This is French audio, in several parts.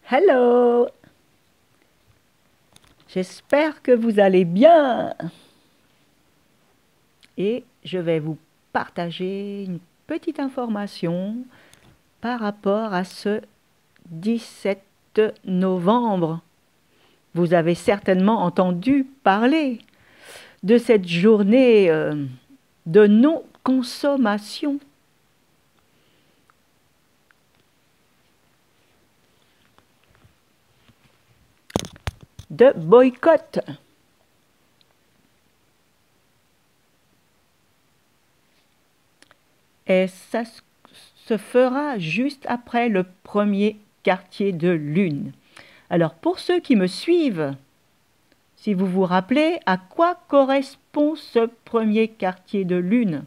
Hello! J'espère que vous allez bien. Et je vais vous partager une petite information par rapport à ce 17 novembre. Vous avez certainement entendu parler de cette journée de non-consommation. De boycott. Et ça se fera juste après le premier quartier de lune. Alors, pour ceux qui me suivent, si vous vous rappelez, à quoi correspond ce premier quartier de lune?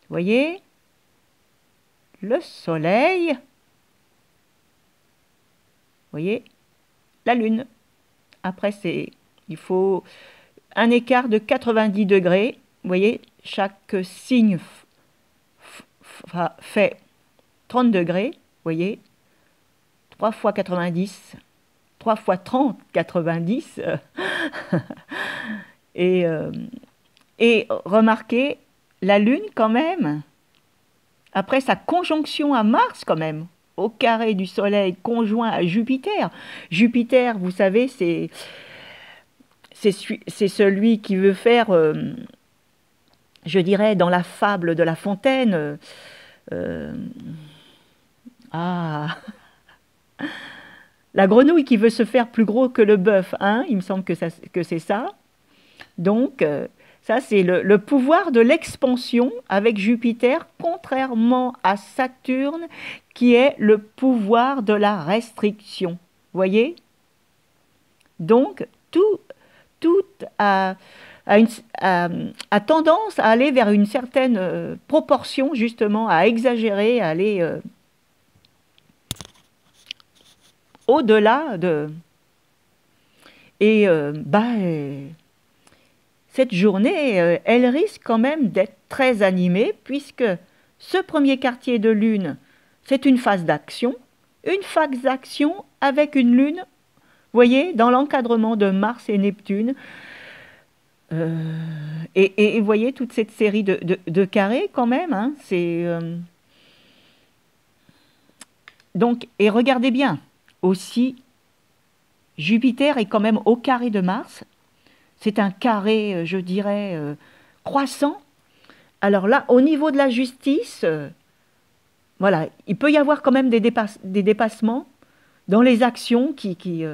Vous voyez? Le soleil. Vous voyez? La lune. Après, il faut un écart de 90 degrés. Vous voyez? Chaque signe fait 30 degrés. Vous voyez? 3 fois 90, 3 fois 30, 90. Et remarquez, la Lune quand même, après sa conjonction à Mars quand même, au carré du Soleil conjoint à Jupiter. Jupiter, vous savez, c'est celui qui veut faire, je dirais, dans la fable de La Fontaine, la grenouille qui veut se faire plus gros que le bœuf, hein, il me semble que c'est ça. Donc, ça c'est le pouvoir de l'expansion avec Jupiter, contrairement à Saturne, qui est le pouvoir de la restriction. Vous voyez? Donc, tout a tendance à aller vers une certaine proportion, justement, à exagérer, à aller au-delà de... Et cette journée, elle risque quand même d'être très animée, puisque ce premier quartier de lune, c'est une phase d'action avec une lune, vous voyez, dans l'encadrement de Mars et Neptune. Et vous voyez toute cette série de carrés quand même, hein, donc, et regardez bien, aussi, Jupiter est quand même au carré de Mars. C'est un carré, je dirais, croissant. Alors là, au niveau de la justice, voilà, il peut y avoir quand même des dépassements dans les actions qui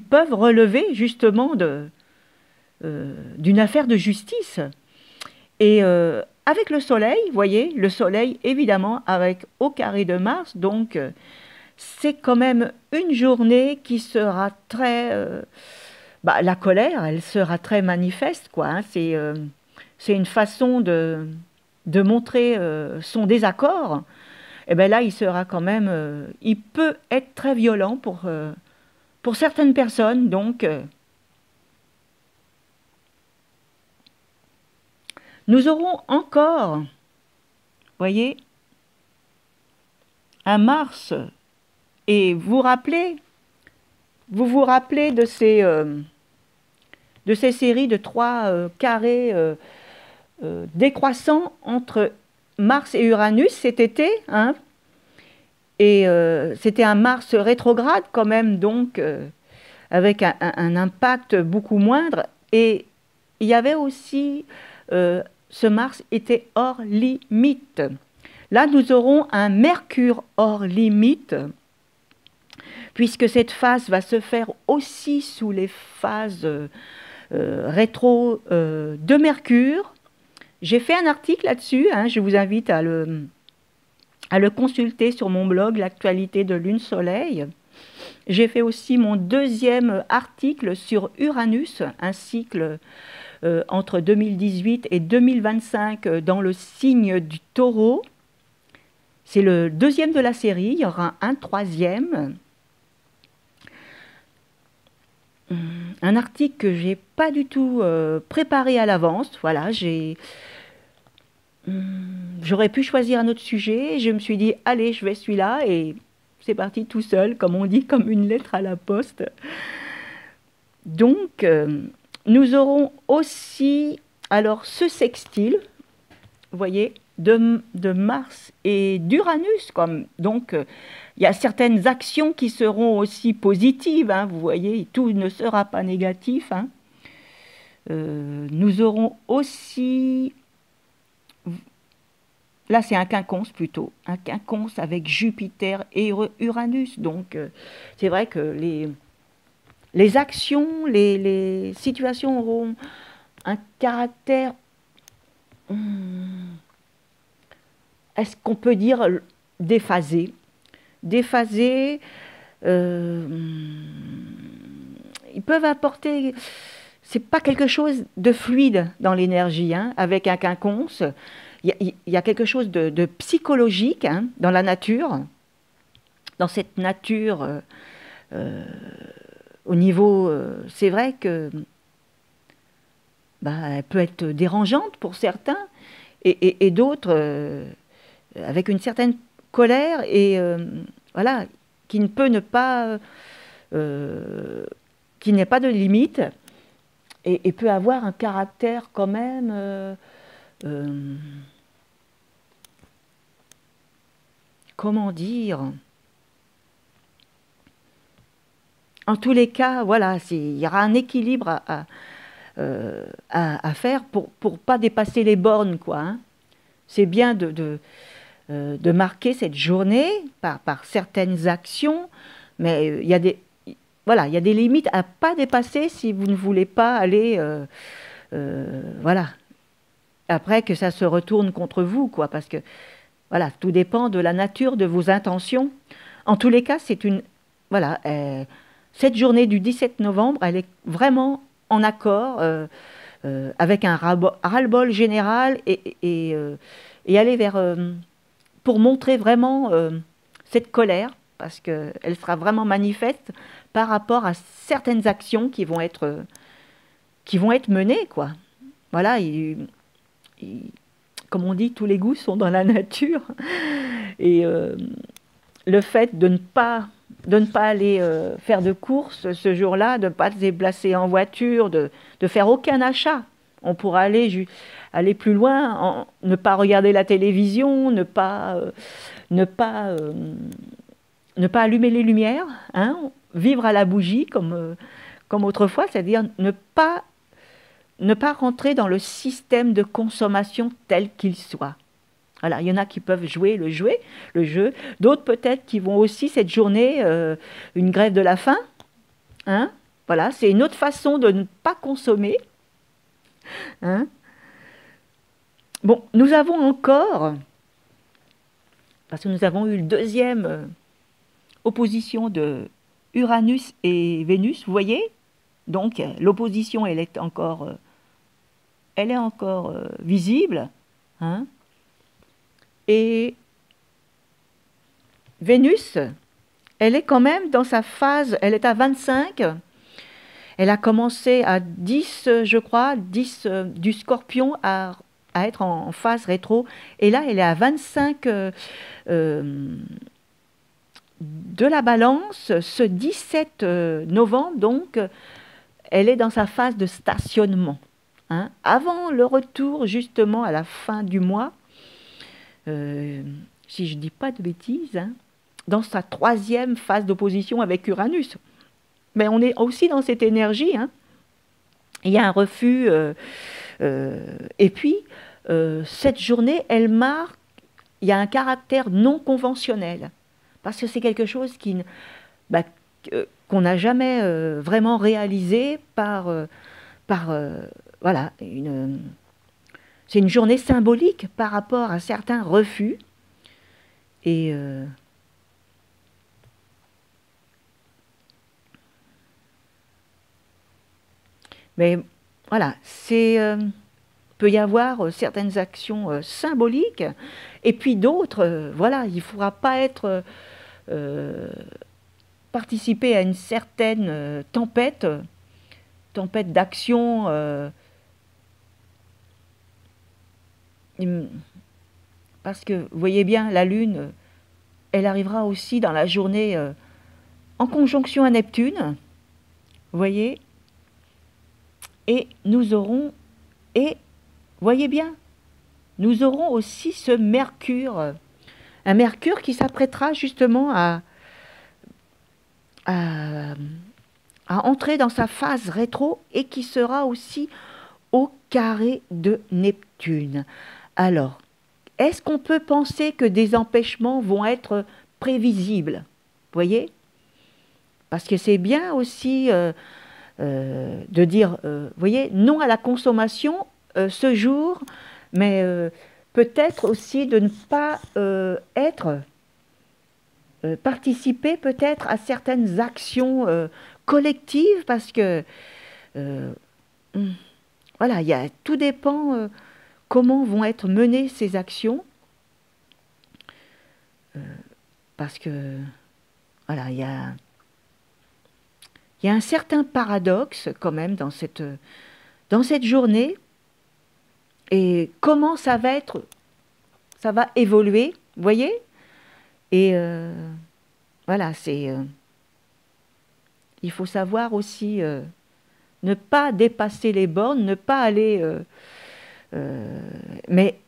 peuvent relever justement d'une affaire de justice. Et avec le soleil, vous voyez, le soleil évidemment avec au carré de Mars, donc c'est quand même une journée qui sera très... la colère, elle sera très manifeste, quoi, hein. C'est une façon de montrer son désaccord. Et bien là, il sera quand même... il peut être très violent pour certaines personnes, donc... nous aurons encore, voyez, un Mars. Et vous vous rappelez de ces séries de 3 carrés décroissants entre Mars et Uranus cet été, hein, et c'était un Mars rétrograde quand même, donc avec un impact beaucoup moindre. Et il y avait aussi, ce Mars était hors limite. Là, nous aurons un Mercure hors limite, puisque cette phase va se faire aussi sous les phases rétro de Mercure. J'ai fait un article là-dessus, hein, je vous invite à le consulter sur mon blog, l'actualité de Lune-Soleil. J'ai fait aussi mon deuxième article sur Uranus, un cycle entre 2018 et 2025 dans le signe du Taureau. C'est le deuxième de la série, il y aura un troisième. un article que j'ai pas du tout préparé à l'avance. Voilà, j'aurais pu choisir un autre sujet. Je me suis dit, allez, je vais celui-là et c'est parti tout seul, comme on dit, comme une lettre à la poste. Donc, nous aurons aussi, alors, ce sextile, vous voyez, de Mars et d'Uranus. Donc, il y a certaines actions qui seront aussi positives, hein, vous voyez, tout ne sera pas négatif. Hein. Nous aurons aussi, là c'est un quinconce plutôt, un quinconce avec Jupiter et Uranus. Donc, c'est vrai que les actions, les situations auront un caractère, est-ce qu'on peut dire déphasé? Déphasé, ils peuvent apporter, c'est pas quelque chose de fluide dans l'énergie, hein, avec un quinconce. Il y a quelque chose de psychologique, hein, dans la nature, dans cette nature, au niveau, c'est vrai que elle peut être dérangeante pour certains, et d'autres avec une certaine colère, et voilà, qui ne peut ne pas, qui n'est pas de limite, et peut avoir un caractère quand même, comment dire, en tous les cas, voilà, il y aura un équilibre à faire pour pas dépasser les bornes, quoi. Hein. C'est bien de marquer cette journée par certaines actions, mais il y a des, voilà, il y a des limites à pas dépasser si vous ne voulez pas aller, voilà. Après que ça se retourne contre vous, quoi, parce que voilà, tout dépend de la nature de vos intentions. En tous les cas, c'est une, voilà, cette journée du 17 novembre, elle est vraiment en accord avec un ras-le-bol général, et aller vers, pour montrer vraiment cette colère, parce qu'elle sera vraiment manifeste par rapport à certaines actions qui vont être menées, quoi. Voilà, comme on dit, tous les goûts sont dans la nature, et le fait de ne pas aller faire de courses ce jour-là, de ne pas se déplacer en voiture, de faire aucun achat. On pourra aller plus loin, ne pas regarder la télévision, ne pas allumer les lumières, hein, vivre à la bougie comme autrefois, c'est-à-dire ne pas rentrer dans le système de consommation tel qu'il soit. Voilà, il y en a qui peuvent jouer le jeu, d'autres peut-être qui vont aussi cette journée, une grève de la faim. Hein, voilà, c'est une autre façon de ne pas consommer. Hein. Bon, nous avons encore, parce que nous avons eu le deuxième opposition de Uranus et Vénus, vous voyez. Donc l'opposition, elle est encore visible. Hein. Et Vénus, elle est quand même dans sa phase, elle est à 25. Elle a commencé à 10, je crois, 10 du Scorpion à être en phase rétro. Et là, elle est à 25 de la Balance. Ce 17 novembre, donc, elle est dans sa phase de stationnement. Hein, avant le retour, justement, à la fin du mois, si je ne dis pas de bêtises, hein, dans sa troisième phase d'opposition avec Uranus. Mais on est aussi dans cette énergie. Hein. Il y a un refus. Et puis, cette journée, elle marque, il y a un caractère non conventionnel. Parce que c'est quelque chose qu'on n'a jamais vraiment réalisé voilà, c'est une journée symbolique par rapport à certains refus. Et mais voilà, peut y avoir certaines actions symboliques, et puis d'autres, voilà, il ne faudra pas participer à une certaine tempête tempête d'action. Parce que, vous voyez bien, la Lune, elle arrivera aussi dans la journée en conjonction à Neptune, vous voyez, et nous aurons, et voyez bien, nous aurons aussi ce Mercure, un Mercure qui s'apprêtera justement à, à entrer dans sa phase rétro et qui sera aussi au carré de Neptune. Alors, est-ce qu'on peut penser que des empêchements vont être prévisibles? Vous voyez? Parce que c'est bien aussi de dire, vous voyez, non à la consommation ce jour, mais peut-être aussi de ne pas participer peut-être à certaines actions collectives, parce que euh, voilà, tout dépend comment vont être menées ces actions, parce que voilà, il y a un certain paradoxe quand même dans cette journée, et comment ça va évoluer, vous voyez? Et voilà, il faut savoir aussi ne pas dépasser les bornes, ne pas aller, mais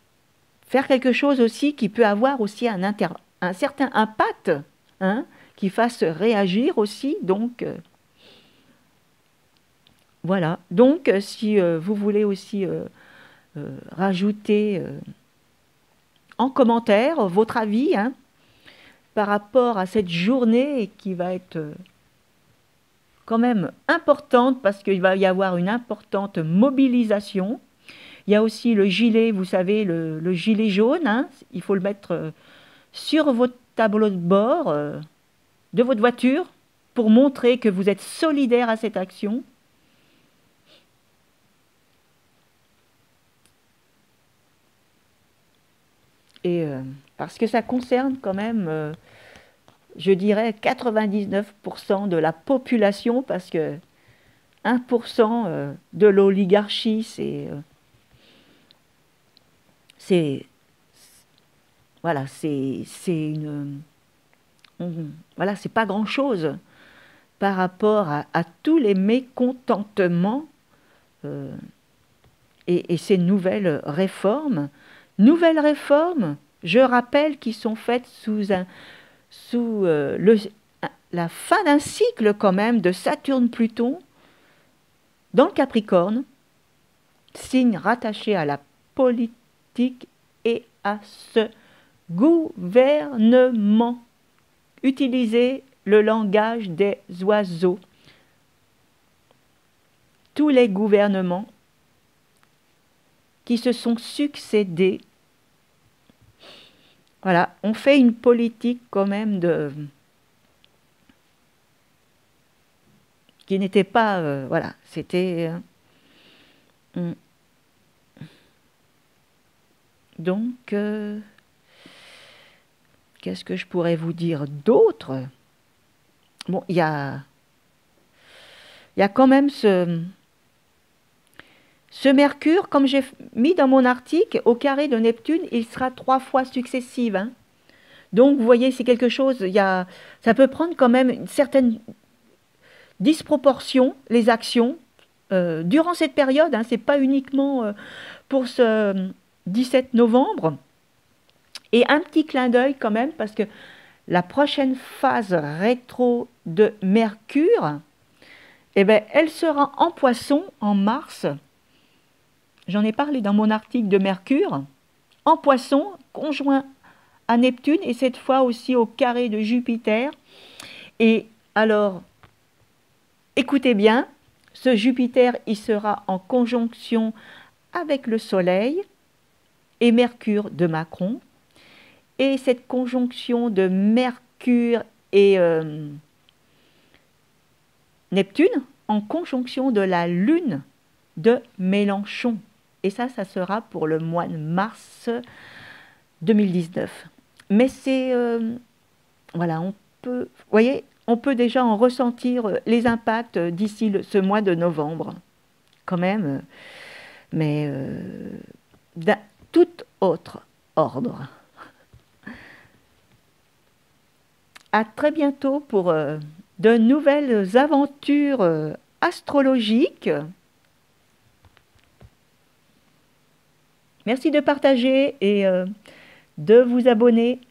faire quelque chose aussi qui peut avoir aussi un certain impact, hein, qui fasse réagir aussi, donc voilà. Donc si vous voulez aussi rajouter en commentaire votre avis, hein, par rapport à cette journée qui va être quand même importante, parce qu'il va y avoir une importante mobilisation. Il y a aussi le gilet, vous savez, le gilet jaune, hein, il faut le mettre sur votre tableau de bord de votre voiture pour montrer que vous êtes solidaire à cette action. Et parce que ça concerne quand même, je dirais, 99% de la population, parce que 1% de l'oligarchie, c'est voilà, voilà, c'est pas grand-chose par rapport à tous les mécontentements et ces nouvelles réformes. Nouvelles réformes, je rappelle, qui sont faites sous la fin d'un cycle quand même de Saturne-Pluton dans le Capricorne, signe rattaché à la politique et à ce gouvernement. Utilisez le langage des oiseaux. Tous les gouvernements qui se sont succédés, voilà, on fait une politique quand même qui n'était pas, voilà, c'était donc qu'est-ce que je pourrais vous dire d'autre? Bon, il y a quand même ce Mercure, comme j'ai mis dans mon article, au carré de Neptune, il sera 3 fois successive, hein. Donc, vous voyez, c'est quelque chose, ça peut prendre quand même une certaine disproportion, les actions, durant cette période, hein, ce n'est pas uniquement pour ce 17 novembre. Et un petit clin d'œil quand même, parce que la prochaine phase rétro de Mercure, eh ben, elle sera en Poisson en mars. J'en ai parlé dans mon article de Mercure. En Poisson, conjoint à Neptune, et cette fois aussi au carré de Jupiter. Et alors, écoutez bien, ce Jupiter, il sera en conjonction avec le Soleil et Mercure de Macron. Et cette conjonction de Mercure et Neptune en conjonction de la Lune de Mélenchon. Et ça sera pour le mois de mars 2019. Mais c'est, voilà, vous voyez, on peut déjà en ressentir les impacts d'ici ce mois de novembre, quand même, mais d'un tout autre ordre. À très bientôt pour de nouvelles aventures astrologiques. Merci de partager et de vous abonner.